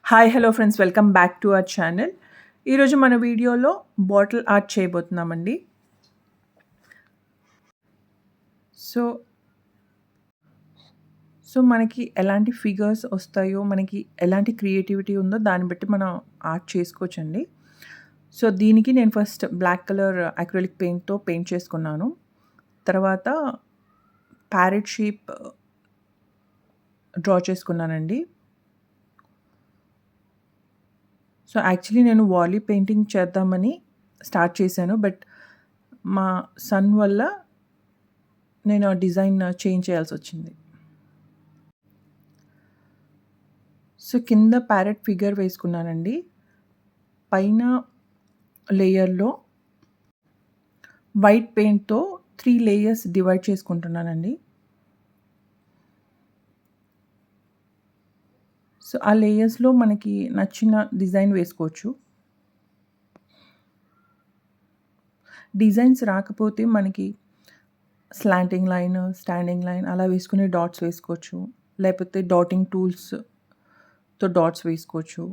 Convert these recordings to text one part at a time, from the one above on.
Hi hello friends, welcome back to our channel. ఈరోజు మన వీడియోలో బాటిల్ ఆర్ట్ చేయబోతున్నామండి. సో సో మనకి ఎలాంటి ఫిగర్స్ వస్తాయో, మనకి ఎలాంటి క్రియేటివిటీ ఉందో దాన్ని బట్టి మనం ఆర్ట్ చేసుకోవచ్చండి. సో దీనికి నేను ఫస్ట్ బ్లాక్ కలర్ అక్రిలిక్ పెయింట్తో పెయింట్ చేసుకున్నాను. తర్వాత ప్యారెట్ షేప్ డ్రా చేసుకున్నానండి. సో యాక్చువల్లీ నేను వాలీ పెయింటింగ్ చేద్దామని స్టార్ట్ చేశాను. బట్ మా సన్ వల్ల నేను ఆ డిజైన్ చేంజ్ చేయాల్సొచ్చింది. సో కింద ప్యారెట్ ఫిగర్ వేసుకున్నానండి. పైన లేయర్‌లో వైట్ పెయింట్‌తో 3 లేయర్స్ డివైడ్ చేసుకుంటున్నానండి. సో ఆ లేయర్స్‌లో మనకి నచ్చిన డిజైన్ వేసుకోవచ్చు. డిజైన్స్ రాకపోతే మనకి స్లాంటింగ్ లైన్, స్టాండింగ్ లైన్ అలా వేసుకుని డాట్స్ వేసుకోవచ్చు. లేకపోతే డాటింగ్ టూల్స్‌తో డాట్స్ వేసుకోవచ్చు.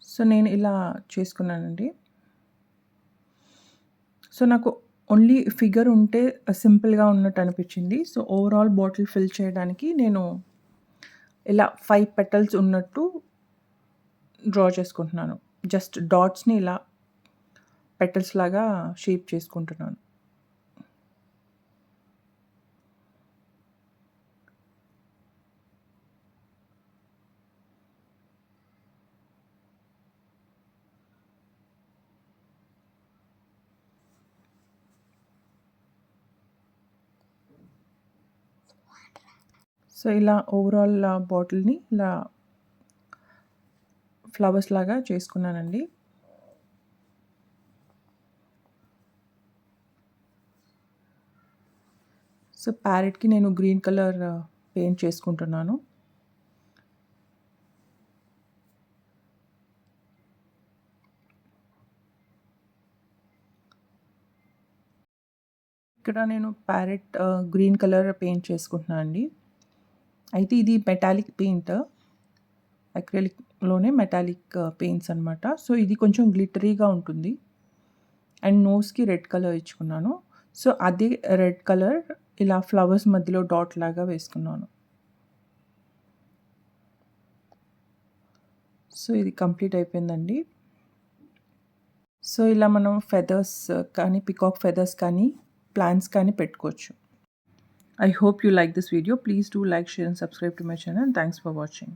సో నేను ఇలా చేసుకున్నానండి. సో నాకు ఓన్లీ ఫిగర్ ఉంటే సింపుల్‌గా ఉన్నట్టు అనిపించింది. సో ఓవరాల్ బాటిల్ ఫిల్ చేయడానికి నేను ఇలా 5 పెటల్స్ ఉన్నట్టు డ్రా చేసుకుంటున్నాను. జస్ట్ డాట్స్‌ని ఇలా పెటల్స్ లాగా షేప్ చేసుకుంటున్నాను. సో ఇలా ఓవరాల్ బాటిల్‌ని ఇలా ఫ్లవర్స్ లాగా చేసుకున్నానండి. సో ప్యారెట్‌కి నేను గ్రీన్ కలర్ పెయింట్ చేసుకుంటున్నాను. ఇక్కడ నేను ప్యారెట్ గ్రీన్ కలర్ పెయింట్ చేసుకుంటున్నాను అండి. అయితే ఇది మెటాలిక్ పెయింట్. అక్రిలిక్‌లోనే మెటాలిక్ పెయింట్స్ అనమాట. సో ఇది కొంచెం గ్లిటరీగా ఉంటుంది. అండ్ నోస్‌కి రెడ్ కలర్ ఇచ్చుకున్నాను. సో అదే రెడ్ కలర్ ఇలా ఫ్లవర్స్ మధ్యలో డాట్ లాగా వేసుకున్నాను. సో ఇది కంప్లీట్ అయిపోయిందండి. సో ఇలా మనం ఫెదర్స్ కానీ, పికాక్ ఫెదర్స్ కానీ, ప్లాంట్స్ కానీ పెట్టుకోవచ్చు. I hope you like this video. Please do like, share and subscribe to my channel. Thanks for watching.